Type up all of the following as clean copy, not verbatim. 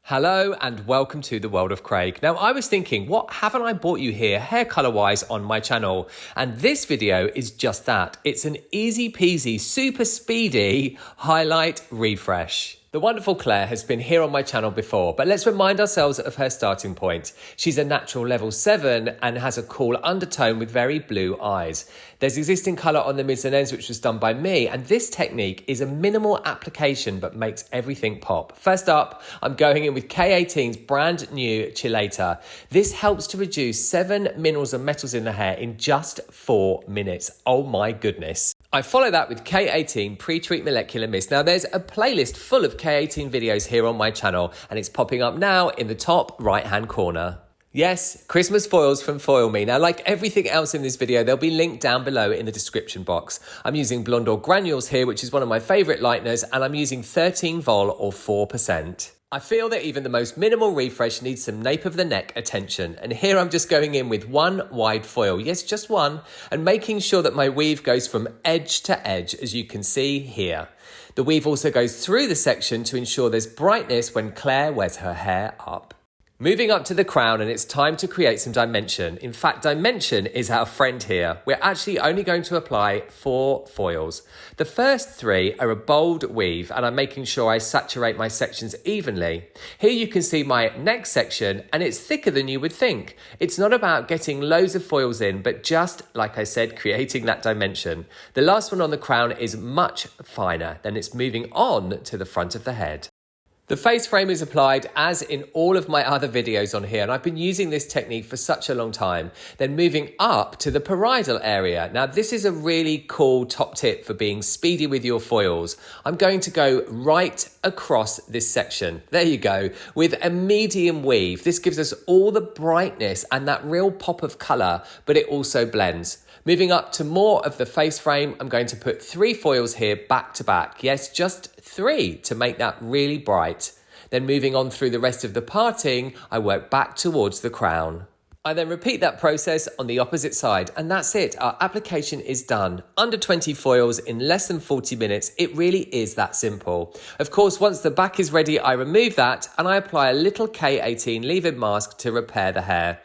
Hello and welcome to the world of Craig. Now I was thinking, what haven't I brought you here hair color wise on my channel? And this video is just that. It's an easy peasy, super speedy highlight refresh. The wonderful Claire has been here on my channel before, but let's remind ourselves of her starting point. She's a natural level 7 and has a cool undertone with very blue eyes. There's existing colour on the mids and ends, which was done by me, and this technique is a minimal application but makes everything pop. First up, I'm going in with K18's brand new CHELATOR. This helps to reduce 7 minerals and metals in the hair in just 4 minutes. Oh my goodness. I follow that with K18 Pre-Treat Molecular Mist. Now there's a playlist full of K18 videos here on my channel and it's popping up now in the top right hand corner. Yes, Christmas foils from Foil Me. Now, like everything else in this video, they'll be linked down below in the description box. I'm using Blonde or Granules here, which is one of my favourite lighteners, and I'm using 13 vol or 4%. I feel that even the most minimal refresh needs some nape of the neck attention, and here I'm just going in with one wide foil, yes, just one, and making sure that my weave goes from edge to edge, as you can see here. The weave also goes through the section to ensure there's brightness when Claire wears her hair up. Moving up to the crown, and it's time to create some dimension. In fact, dimension is our friend here. We're actually only going to apply 4 foils. The first 3 are a bold weave, and I'm making sure I saturate my sections evenly. Here you can see my next section, and it's thicker than you would think. It's not about getting loads of foils in, but just, like I said, creating that dimension. The last one on the crown is much finer, then it's moving on to the front of the head. The face frame is applied as in all of my other videos on here, and I've been using this technique for such a long time. Then moving up to the parietal area. Now this is a really cool top tip for being speedy with your foils. I'm going to go right across this section. There you go, with a medium weave. This gives us all the brightness and that real pop of colour, but it also blends. Moving up to more of the face frame, I'm going to put 3 foils here back to back. Yes, just 3 to make that really bright. Then moving on through the rest of the parting, I work back towards the crown. I then repeat that process on the opposite side, and that's it. Our application is done. Under 20 foils in less than 40 minutes. It really is that simple. Of course, once the back is ready, I remove that and I apply a little K18 leave-in mask to repair the hair.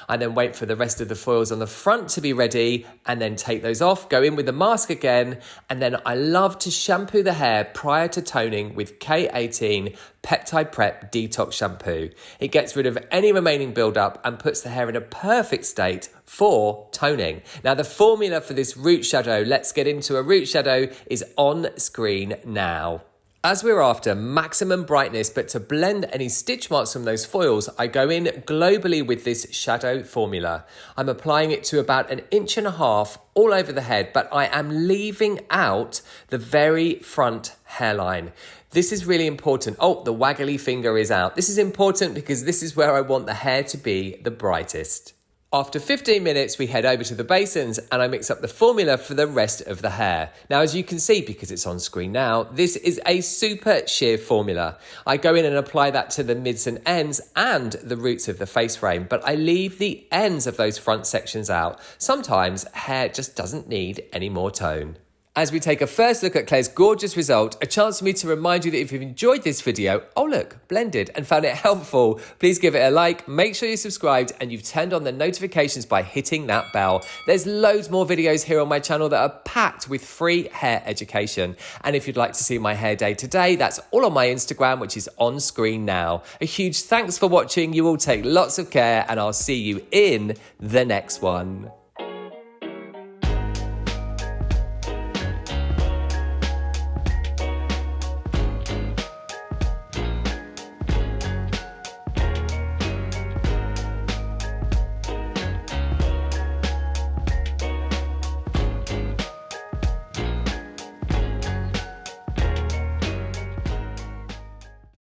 I then wait for the rest of the foils on the front to be ready and then take those off, go in with the mask again, and then I love to shampoo the hair prior to toning with K18 Peptide Prep Detox Shampoo. It gets rid of any remaining buildup and puts the hair in a perfect state for toning. Now the formula for this root shadow, let's get into a root shadow, is on screen now. As we're after maximum brightness, but to blend any stitch marks from those foils, I go in globally with this shadow formula. I'm applying it to about 1.5 inches all over the head, but I am leaving out the very front hairline. This is really important. Oh, the waggly finger is out. This is important because this is where I want the hair to be the brightest. After 15 minutes, we head over to the basins and I mix up the formula for the rest of the hair. Now, as you can see, because it's on screen now, this is a super sheer formula. I go in and apply that to the mids and ends and the roots of the face frame, but I leave the ends of those front sections out. Sometimes hair just doesn't need any more tone. As we take a first look at Claire's gorgeous result, a chance for me to remind you that if you've enjoyed this video, oh look, blended, and found it helpful, please give it a like, make sure you're subscribed and you've turned on the notifications by hitting that bell. There's loads more videos here on my channel that are packed with free hair education. And if you'd like to see my hair day to day, that's all on my Instagram, which is on screen now. A huge thanks for watching. You all take lots of care and I'll see you in the next one.